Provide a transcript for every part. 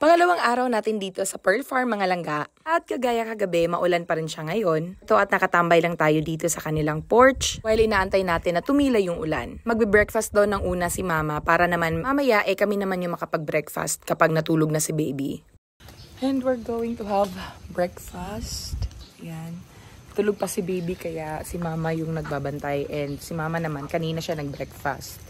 Pangalawang araw natin dito sa Pearl Farm mga langga. At kagaya kagabi, maulan pa rin siya ngayon. Ito at nakatambay lang tayo dito sa kanilang porch while inaantay natin na tumilay yung ulan. Magbe-breakfast daw ng una si mama para naman mamaya kami naman yung makapag-breakfast kapag natulog na si baby. And we're going to have breakfast. Yan. Tulog pa si baby kaya si mama yung nagbabantay and si mama naman kanina siya nag-breakfast.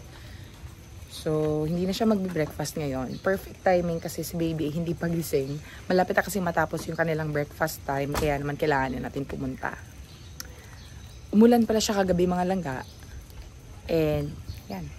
So, hindi na siya magbe-breakfast ngayon. Perfect timing kasi si baby hindi pa gising. Malapit na kasi matapos yung kanilang breakfast time. Kaya naman kailangan na natin pumunta. Umulan pala siya kagabi mga langga. And, yan.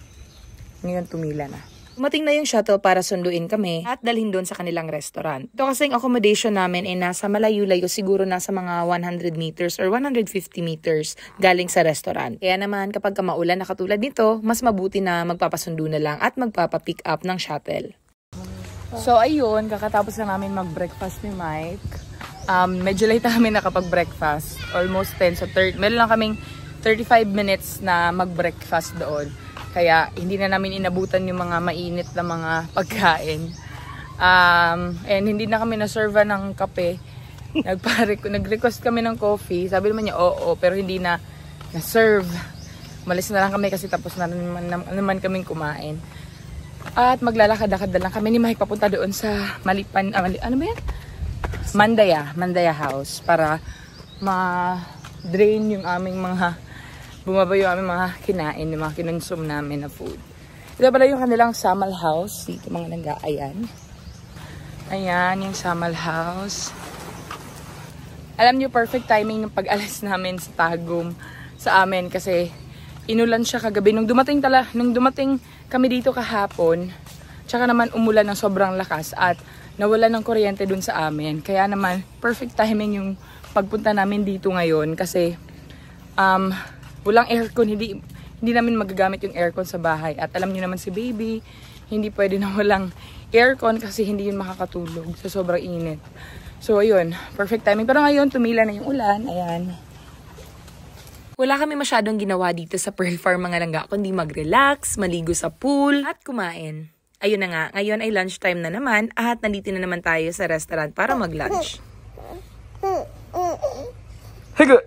Ngayon tumila na. Umating na yung shuttle para sunduin kami at dalhin doon sa kanilang restaurant. Ito kasing accommodation namin ay nasa malayo-layo, siguro nasa mga 100 meters or 150 meters galing sa restaurant. Kaya naman kapag maulan na katulad nito, mas mabuti na magpapasundo na lang at magpapapick up ng shuttle. So ayun, kakatapos na namin mag-breakfast ni Mike. Medyo late namin nakapag-breakfast. Almost 10, so meron lang kaming 35 minutes na mag-breakfast doon. Kaya hindi na namin inabutan yung mga mainit na mga pagkain. And hindi na kami na-serve ng kape. Nag-request kami ng coffee. Sabi naman niya, oo, pero hindi na na-serve. Malis na lang kami kasi tapos na naman kaming kumain. At maglalakad-lakad na lang kami ni Mike papunta doon sa Malipan, ano ba yan? Mandaya House para ma-drain yung aming mga bumaba yung aming mga kinain, yung mga kinonsum namin na food. Ito pala yung kanilang Samal House. Dito mga langga, ayan. Ayan, yung Samal House. Alam niyo, perfect timing ng pag-alis namin sa Tagum sa amin kasi inulan siya kagabi. Nung dumating kami dito kahapon, tsaka naman umulan ng sobrang lakas at nawala ng kuryente dun sa amin. Kaya naman, perfect timing yung pagpunta namin dito ngayon kasi walang aircon, hindi namin magagamit yung aircon sa bahay. At alam niyo naman si baby, hindi pwede na walang aircon kasi hindi yun makakatulog sa sobrang init. So ayun, perfect timing. Pero ngayon, tumila na yung ulan. Ayan. Wala kami masyadong ginawa dito sa Pearl Farm mga langga, kundi mag-relax, maligo sa pool, at kumain. Ayun na nga, ngayon ay lunchtime na naman at nandito na naman tayo sa restaurant para mag-lunch. Higa!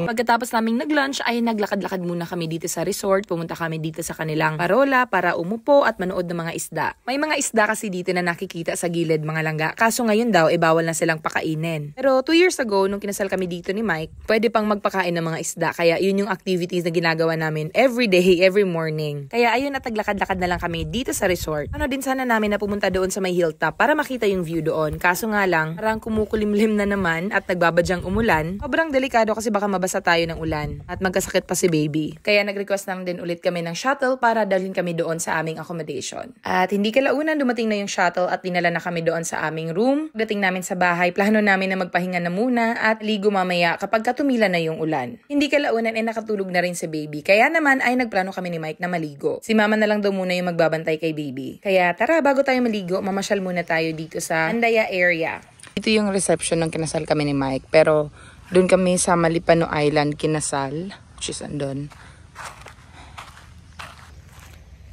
Pagkatapos naming nag-lunch ay naglakad-lakad muna kami dito sa resort. Pumunta kami dito sa kanilang parola para umupo at manood ng mga isda. May mga isda kasi dito na nakikita sa gilid mga langga. Kaso ngayon daw, bawal na silang pakainin. Pero 2 years ago, nung kinasal kami dito ni Mike, pwede pang magpakain ng mga isda. Kaya yun yung activities na ginagawa namin every day, every morning. Kaya ayun, naglakad-lakad na lang kami dito sa resort. Ano din sana namin na pumunta doon sa may hilltop para makita yung view doon. Kaso nga lang, parang kumukulimlim na naman at nagbabadyang umulan. Sobrang delikado kasi baka mabasa tayo ng ulan at magkasakit pa si baby. Kaya nag-request lang din ulit kami ng shuttle para dalhin kami doon sa aming accommodation. At hindi kalaunan dumating na yung shuttle at dinala na kami doon sa aming room. Pagdating namin sa bahay, plano namin na magpahinga na muna at ligo mamaya kapag katumila na yung ulan. Hindi kalaunan nakatulog na rin si baby. Kaya naman ay nagplano kami ni Mike na maligo. Si mama na lang daw muna yung magbabantay kay baby. Kaya tara, bago tayo maligo, mamasyal muna tayo dito sa Mandaya area. Ito yung reception ng kinasal kami ni Mike, pero doon kami sa Malipano Island kinasal, which is andun.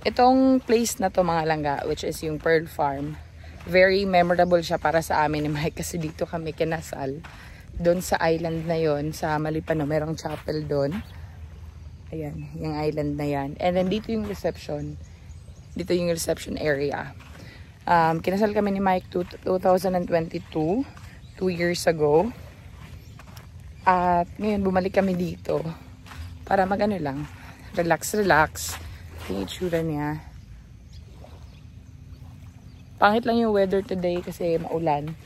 Itong place na to mga langga, which is yung Pearl Farm, very memorable siya para sa amin ni Mike kasi dito kami kinasal. Doon sa island na yon sa Malipano, merong chapel doon. Ayan, yung island na yan. And then dito yung reception. Dito yung reception area. Kinasal kami ni Mike 2022, 2 years ago. At ngayon bumalik kami dito para magano lang, relax. Yung itsura niya. Pangit lang yung weather today kasi maulan.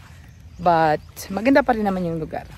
But maganda pa rin naman yung lugar.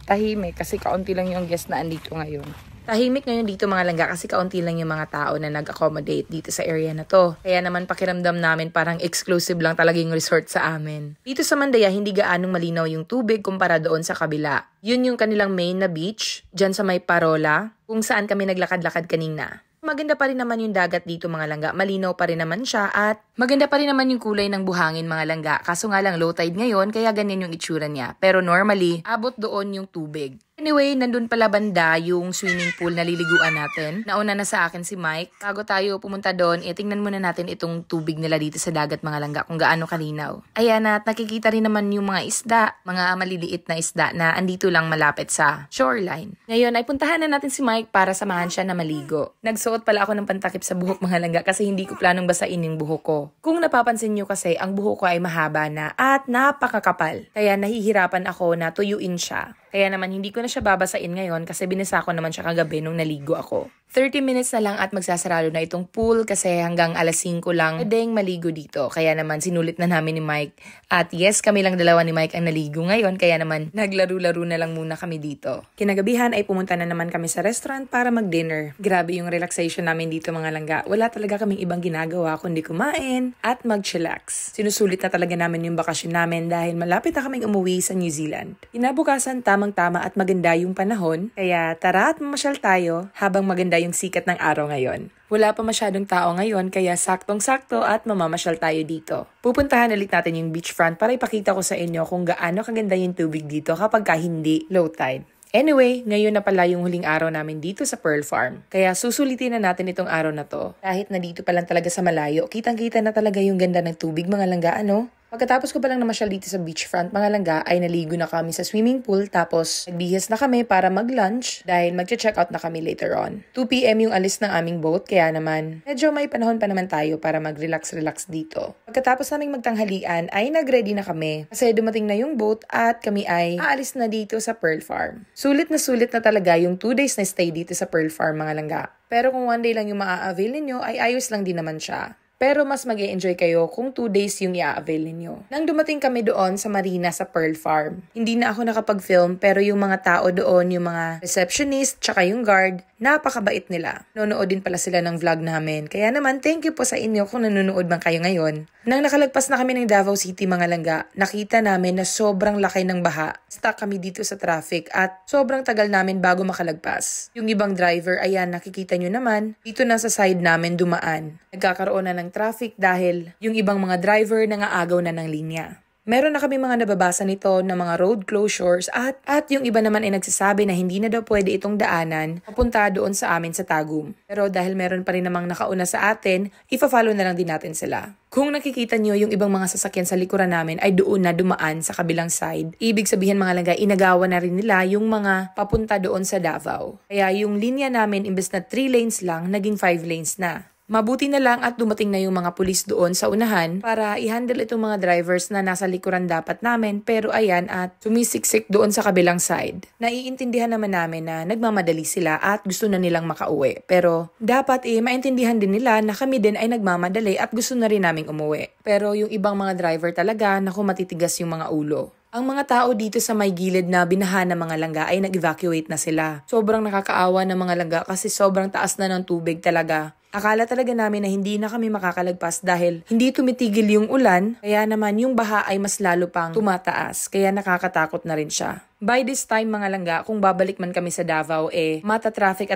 Tahimik kasi kaunti lang yung guest na andito ngayon. Tahimik ngayon dito mga langga kasi kaunti lang yung mga tao na nag-accommodate dito sa area na to. Kaya naman pakiramdam namin parang exclusive lang talaga yung resort sa amin. Dito sa Mandaya hindi gaanong malinaw yung tubig kumpara doon sa kabila. Yun yung kanilang main na beach, dyan sa may parola, kung saan kami naglakad-lakad kanina. Maganda pa rin naman yung dagat dito mga langga, malinaw pa rin naman siya at Maganda pa rin naman yung kulay ng buhangin mga langga, kaso nga lang low tide ngayon kaya ganyan yung itsura niya. Pero normally, abot doon yung tubig. Anyway, nandun pala banda yung swimming pool na liliguan natin. Nauna na sa akin si Mike. Bago tayo pumunta doon, tingnan muna natin itong tubig nila dito sa dagat mga langga kung gaano kalinaw. Ayan, at nakikita rin naman yung mga isda, mga maliliit na isda na andito lang malapit sa shoreline. Ngayon ay puntahan na natin si Mike para samahan siya na maligo. Nagsuot pala ako ng pantakip sa buhok mga langga kasi hindi ko planong basain yung buhok ko. Kung napapansin nyo kasi, ang buhok ko ay mahaba na at napakakapal. Kaya nahihirapan ako na tuyuin siya. Kaya naman hindi ko na siya babasain ngayon kasi binasa ko naman siya kagabi nung naligo ako. 30 minutes na lang at magsasarado na itong pool kasi hanggang alas 5 lang pwedeng maligo dito. Kaya naman sinulit na namin ni Mike. At yes, kami lang dalawa ni Mike ang naligo ngayon kaya naman naglaro-laro na lang muna kami dito. Kinagabihan ay pumunta na naman kami sa restaurant para mag-dinner. Grabe yung relaxation namin dito mga langga. Wala talaga kaming ibang ginagawa kundi kumain at mag-chillax. Sinusulit na talaga namin yung bakasyon namin dahil malapit na kaming umuwi sa New Zealand. Kinabukasan tamang-tama at maganda yung panahon. Kaya tara at mamasyal tayo habang maganda yung sikat ng araw ngayon. Wala pa masyadong tao ngayon kaya saktong-sakto at mamamasyal tayo dito. Pupuntahan ulit natin yung beachfront para ipakita ko sa inyo kung gaano kaganda yung tubig dito kapag hindi low tide. Anyway, ngayon na pala yung huling araw namin dito sa Pearl Farm. Kaya susulitin na natin itong araw na to. Kahit na dito pa lang talaga sa malayo, kitang-kita na talaga yung ganda ng tubig mga langga, ano? Pagkatapos ko palang namasyal dito sa beachfront mga langga ay naligo na kami sa swimming pool tapos nagbihis na kami para mag-lunch dahil magche-check out na kami later on. 2 PM yung alis ng aming boat kaya naman medyo may panahon pa naman tayo para mag-relax dito. Pagkatapos naming magtanghalian ay nag-ready na kami kasi dumating na yung boat at kami ay aalis na dito sa Pearl Farm. Sulit na talaga yung 2 days na stay dito sa Pearl Farm mga langga. Pero kung 1 day lang yung maa-avail ninyo ay ayos lang din naman siya. Pero mas mag-e-enjoy kayo kung 2 days yung i-avail ninyo. Nang dumating kami doon sa marina sa Pearl Farm, hindi na ako nakapag-film pero yung mga tao doon, yung mga receptionist, tsaka yung guard, napakabait nila. Nonood din pala sila ng vlog namin. Kaya naman, thank you po sa inyo kung nanonood man kayo ngayon. Nang nakalagpas na kami ng Davao City mga langga, nakita namin na sobrang laki ng baha. Stuck kami dito sa traffic at sobrang tagal namin bago makalagpas. Yung ibang driver, ayan, nakikita nyo naman, dito na sa side namin dumaan. Nagkakaroon na ng traffic dahil yung ibang mga driver nangaagaw na ng linya. Meron na kami mga nababasa nito na mga road closures at yung iba naman ay nagsasabi na hindi na daw pwede itong daanan papunta doon sa amin sa Tagum. Pero dahil meron pa rin namang nakauna sa atin, ifa-follow na lang din natin sila. Kung nakikita nyo yung ibang mga sasakyan sa likuran namin ay doon na dumaan sa kabilang side, ibig sabihin mga langga, inagawa na rin nila yung mga papunta doon sa Davao. Kaya yung linya namin imbes na 3 lanes lang, naging 5 lanes na. Mabuti na lang at dumating na yung mga pulis doon sa unahan para i-handle itong mga drivers na nasa likuran dapat namin pero ayan at sumisiksik doon sa kabilang side. Naiintindihan naman namin na nagmamadali sila at gusto na nilang makauwi. Pero dapat maintindihan din nila na kami din ay nagmamadali at gusto na rin naming umuwi. Pero yung ibang mga driver talaga, naku matitigas yung mga ulo. Ang mga tao dito sa may gilid na binaha ng mga langga ay nag-evacuate na sila. Sobrang nakakaawa ng mga langga kasi sobrang taas na ng tubig talaga. Akala talaga namin na hindi na kami makakalagpas dahil hindi tumitigil yung ulan, kaya naman yung baha ay mas lalo pang tumataas, kaya nakakatakot na rin siya. By this time mga langga, kung babalik man kami sa Davao, mata-traffic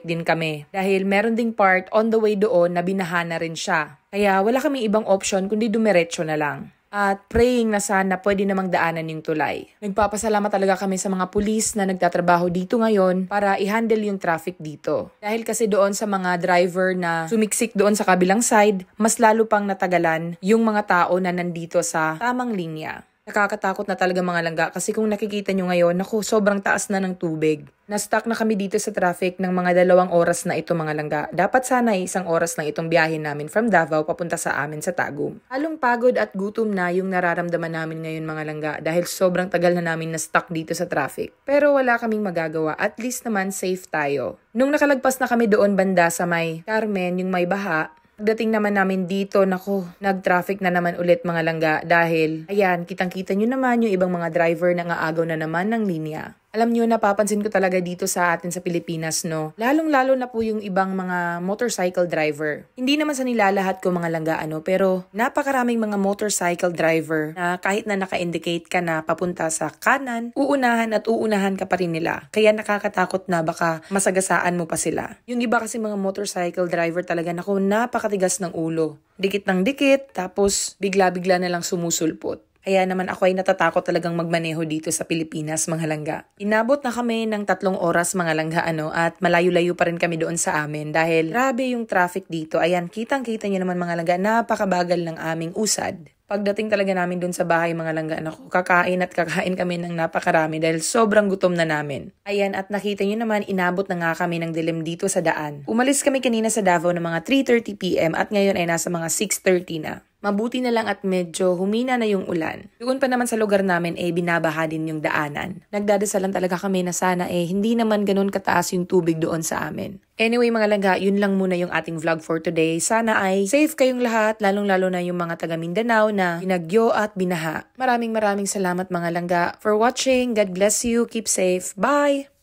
din kami. Dahil meron ding part on the way doon na binaha na rin siya. Kaya wala kaming ibang option kundi dumiretso na lang. At praying na sana pwede namang daanan yung tulay. Nagpapasalamat talaga kami sa mga pulis na nagtatrabaho dito ngayon para i-handle yung traffic dito. Dahil kasi doon sa mga driver na sumiksik doon sa kabilang side, mas lalo pang natagalan yung mga tao na nandito sa tamang linya. Nakakatakot na talaga mga langga kasi kung nakikita nyo ngayon, naku, sobrang taas na ng tubig. Na-stuck na kami dito sa traffic ng mga 2 oras na ito mga langga. Dapat sana 1 oras lang itong biyahe namin from Davao papunta sa amin sa Tagum. Halong pagod at gutom na yung nararamdaman namin ngayon mga langga dahil sobrang tagal na namin na-stuck dito sa traffic. Pero wala kaming magagawa, at least naman safe tayo. Nung nakalagpas na kami doon banda sa may Carmen, yung may baha, pagdating naman namin dito, naku, nag-traffic na naman ulit mga langga dahil, ayan, kitang-kita nyo naman yung ibang mga driver na ngaagaw na naman ng linya. Alam nyo, napapansin ko talaga dito sa atin sa Pilipinas, no? Lalong-lalo na po yung ibang mga motorcycle driver. Hindi naman sa nilalahat ko mga langga, pero napakaraming mga motorcycle driver na kahit na naka-indicate ka na papunta sa kanan, uunahan ka pa rin nila. Kaya nakakatakot na baka masagasaan mo pa sila. Yung iba kasi mga motorcycle driver talaga, naku, napakatigas ng ulo. Dikit ng dikit, tapos bigla-bigla na lang sumusulpot. Kaya naman ako ay natatakot talagang magmaneho dito sa Pilipinas, mga langga. Inabot na kami ng 3 oras, mga langga, at malayo-layo pa rin kami doon sa amin dahil grabe yung traffic dito. Ayan, kitang-kita nyo naman, mga langga, napakabagal ng aming usad. Pagdating talaga namin doon sa bahay, mga langga, kakain kami ng napakarami dahil sobrang gutom na namin. Ayan, at nakita nyo naman, inabot na nga kami ng dilim dito sa daan. Umalis kami kanina sa Davao ng mga 3:30 PM at ngayon ay nasa mga 6:30 na. Mabuti na lang at medyo humina na yung ulan. Doon pa naman sa lugar namin binabaha din yung daanan. Nagdadasalan talaga kami na sana hindi naman ganun kataas yung tubig doon sa amin. Anyway, mga langga, yun lang muna yung ating vlog for today. Sana ay safe kayong lahat, lalong-lalo na yung mga taga Mindanao na binagyo at binaha. Maraming salamat, mga langga, for watching. God bless you. Keep safe. Bye!